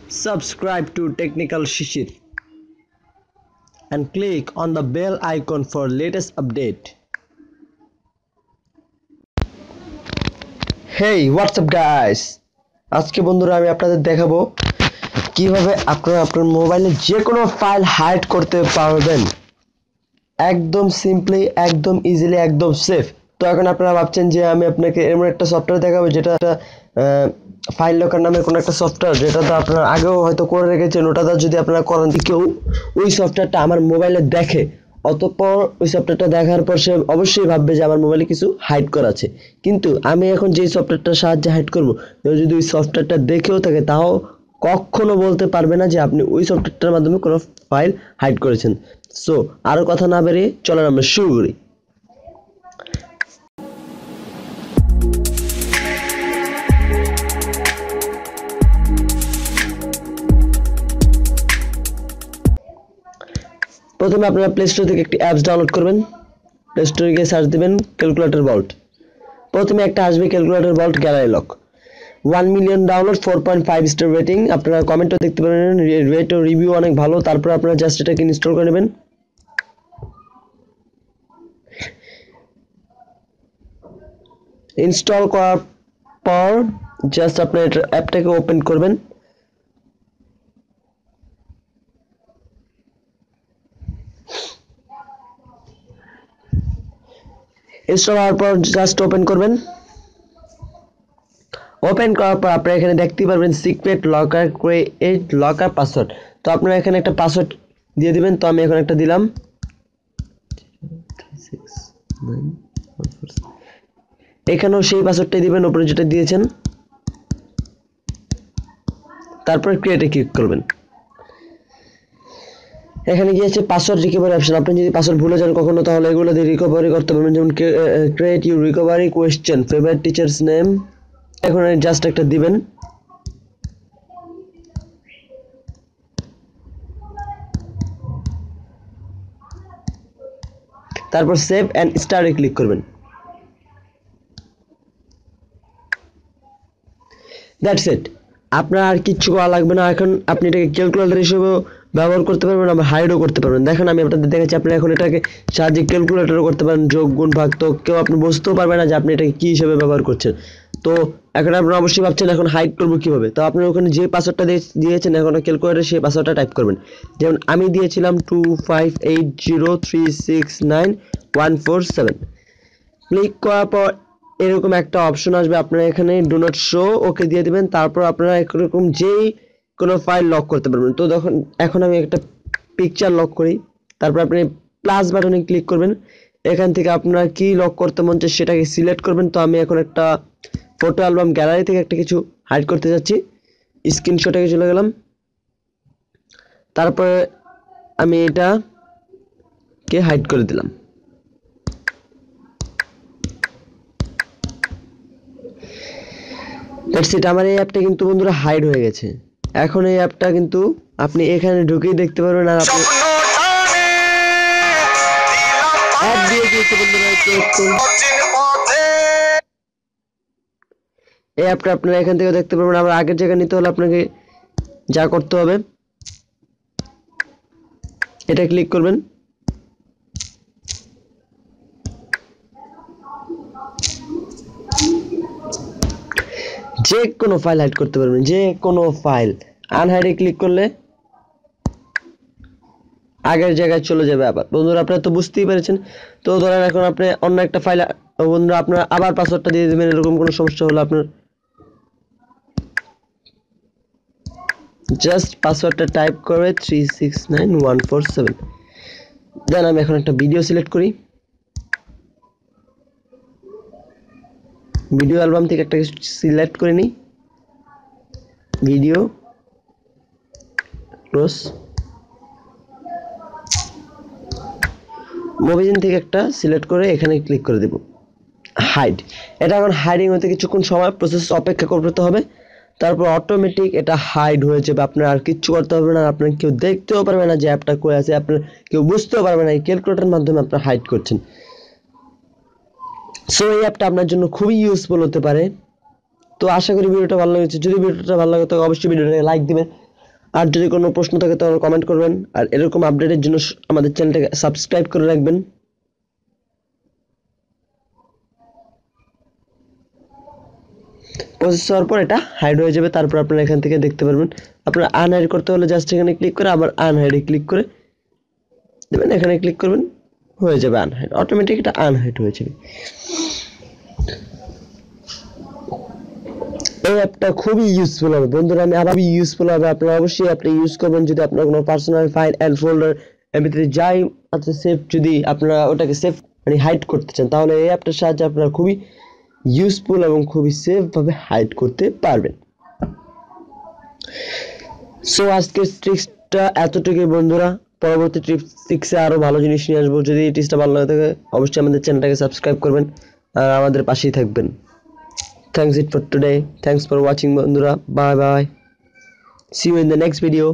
Subscribe to Technical Shishir and click on the bell icon for latest update. Hey, what's up guys? আজকে বন্ধুরা আমি আপনাদের দেখাবো কিভাবে আপনারা আপনার মোবাইলে যে কোনো ফাইল হাইড করতে পারবেন একদম সিম্পলি, একদম ইজিলি, একদম সেফ। তো এখন আপনারা ভাবছেন যে আমি আপনাকে এমন একটা সফটওয়্যার দেখাবো যেটা ফাইল লকার নামে কোনো একটা সফটওয়্যার, যেটা তো আপনারা আগেও হয়তো করে রেখেছেন। ওটা যদি আপনারা করেন, কেউ ওই সফটওয়্যারটা আমার মোবাইলে দেখে, অতঃপর ওই সফটওয়্যারটা দেখার পর সে অবশ্যই ভাববে যে আমার মোবাইলে কিছু হাইড করা আছে। কিন্তু আমি এখন যেই সফটওয়্যারটার সাহায্যে হাইড করবো, কেউ যদি ওই সফটওয়্যারটা দেখেও থাকে, তাও কখনো বলতে পারবে না যে আপনি ওই সফটওয়্যারটার মাধ্যমে কোনো ফাইল হাইড করেছেন। সো আরো কথা না বেরিয়ে চলেন আমরা শুরু করি। প্রথমে আপনারা প্লে স্টোর থেকে একটি অ্যাপস ডাউনলোড করবেন। প্লে স্টোরে গিয়ে সার্চ দিবেন ক্যালকুলেটর ভল্ট। প্রথমে একটা আসবে calculator vault gallery lock. 1 million download, 4.5 star rating. আপনারা কমেন্টও দেখতে পারেন, রেট ও রিভিউ অনেক ভালো। তারপর আপনারা জাস্ট এটাকে ইনস্টল করে নেবেন। ইনস্টল করার পর জাস্ট আপনি অ্যাপটাকে ওপেন করবেন। ইনস্টল হওয়ার পর জাস্ট ওপেন করবেন। ওপেন করার পর আপনারা এখানে দেখতে পারবেন secret locker create locker password. তো আপনারা এখানে একটা পাসওয়ার্ড দিয়ে দিবেন। তো আমি এখন একটা দিলাম। এখানেও সেই পাসওয়ার্ডটাই দিবেন, উপরে যেটা দিয়েছেন। তারপর ক্রিয়েটে ক্লিক করবেন। এখানে গিয়েছে পাসওয়ার্ড রিকভারি অপশন। আপনি যদি পাসওয়ার্ড ভুলে যান কখনো, তাহলে এগুলো দিয়ে রিকভারি করতে পারবেন। যেমন create your recovery question, favourite teachers name. এখন জাস্ট একটা দিবেন। তারপর সেভ এন্ড স্টার্টে ক্লিক করবেন। That's it. আপনার আর কিচ্ছু করা লাগবে না। এখন আপনি এটাকে ক্যালকুলেটর হিসেবেও ব্যবহার করতে পারবেন, আবার হাইডও করতে পারবেন। দেখেন আমি আপনাদের দেখাচ্ছি। আপনি এখন এটাকে সাহায্যে ক্যালকুলেটরও করতে পারেন, যোগ গুণ ভাগ। তো কেউ আপনি বুঝতেও পারবে না যে আপনি এটাকে কি হিসেবে ব্যবহার করছেন। তো এখন আপনারা অবশ্যই ভাবছেন এখন হাইড করবো কিভাবে। তো আপনার ওখানে যে পাসওয়ার্ডটা দিয়েছেন, এখন ক্যালকুলেটরে সেই পাসওয়ার্ডটা টাইপ করবেন। যেমন আমি দিয়েছিলাম 2580369147। ক্লিক করার পর এরকম একটা অপশন আসবে। আপনারা এখানে ডু নট শো ওকে দিয়ে দিবেন। তারপর আপনারা এরকম যেই কোনো ফাইল লক করতে পারবেন। তো এখন আমি একটা পিকচার লক করি। তারপর আপনি প্লাস বাটনে ক্লিক করবেন। এখান থেকে আপনারা কি লক করতে মন চায় সেটাকে সিলেক্ট করবেন। তো আমি এখন একটা ফটো অ্যালবাম গ্যালারি থেকে একটা কিছু হাইড করতে যাচ্ছি। স্ক্রিনশটে চলে গেলাম। তারপরে আমি এটাকে হাইড করে দিলাম। That's it. আমার এই অ্যাপটা কিন্তু বন্ধুরা হাইড হয়ে গেছে। এখন এই অ্যাপটা কিন্তু আপনি এখানে ঢুকেই দেখতে পারবেন। আর আপনি অ্যাপ দিয়ে দিয়েছে বন্ধুরা। এই অ্যাপটা আপনারা এখান থেকে দেখতে পারবেন। আবার আগের জায়গায় নিতে হলে আপনাকে যা করতে হবে, এটা ক্লিক করবেন। যে কোনো ফাইল হাইড করতে পারবেন, যে কোনো ফাইল। আনহাইডে ক্লিক করলে আগের জায়গায় চলে যাবে। আবার বন্ধুরা আপনারা তো বুঝতেই পেরেছেন। তো ধরেন এখন আপনি অন্য একটা ফাইল, বন্ধুরা আপনারা আবার পাসওয়ার্ডটা দিয়ে দেবেন। এরকম কোনো সমস্যা হলে আপনার জাস্ট পাসওয়ার্ডটা টাইপ করে 369147। দেন আমি এখন একটা ভিডিও সিলেক্ট করি। ভিডিও অ্যালবাম থেকে একটা সিলেক্ট করে নিই। Video close. মুভিজিন থেকে একটা সিলেক্ট করে এখানে ক্লিক করে দেব হাইড। এটা এখন হাইডিং হতে কিছুক্ষণ সময় প্রসেস অপেক্ষা করতে হবে। তারপর অটোমেটিক এটা হাইড হয়ে যাবে। আপনার আর কিচ্ছু করতে হবে না। আপনার কেউ দেখতেও পারবে না যে অ্যাপটা কই আছে। আপনার কেউ বুঝতেও পারবে না এই ক্যালকুলেটরের মাধ্যমে আপনারা হাইড করছেন। সো এই অ্যাপটা আপনার জন্য খুবই ইউজফুল হতে পারে। তো আশা করি ভিডিওটা ভালো লেগেছে। যদি ভিডিওটা ভালো লাগে তাহলে অবশ্যই ভিডিওটাকে লাইক দিবেন। আর যদি কোনো প্রশ্ন থাকে তাহলে কমেন্ট করবেন, আর এরকম আপডেটের জন্য আমাদের চ্যানেলটাকে সাবস্ক্রাইব করে রাখবেন। প্রসেস হওয়ার পর এটা হাইড হয়ে যাবে, তারপর আপনারা এখান থেকে দেখতে পারবেন। আপনারা আনহাইড করতে হলে জাস্ট এখানে ক্লিক করে আবার আনহাইডে ক্লিক করে দেবেন, এখানে ক্লিক করবেন, হয়ে যাবে আনহাইড, অটোমেটিক এটা আনহাইড হয়ে যাবে। এই অ্যাপটা খুবই ইউজফুল হবে বন্ধুরা, আমি আবার ইউজফুল হবে, আপনারা অবশ্যই আপনি ইউজ করবেন। যদি আপনার কোনো পার্সোনাল ফাইল এন্ড ফোল্ডার এমনিতে যাই আছে সেভ, যদি আপনারা ওটাকে সেভ মানে হাইড করতে চান, তাহলে এই অ্যাপটার সাহায্যে আপনারা খুবই ইউজফুল এবং খুবই সেফ ভাবে হাইড করতে পারবেন। সো আজকের ট্রিক্সটা এতটুকুই বন্ধুরা, পরবর্তী টিপস 6 আরো ভালো জিনিস নিয়ে আসবো। যদি এই টিপসটা ভালো লাগে থাকে অবশ্যই আমাদের চ্যানেলটাকে সাবস্ক্রাইব করবেন আর আমাদের পাশেই থাকবেন। Thanks it for today. Thanks for watching বন্ধুরা. Bye bye. See you in the next video.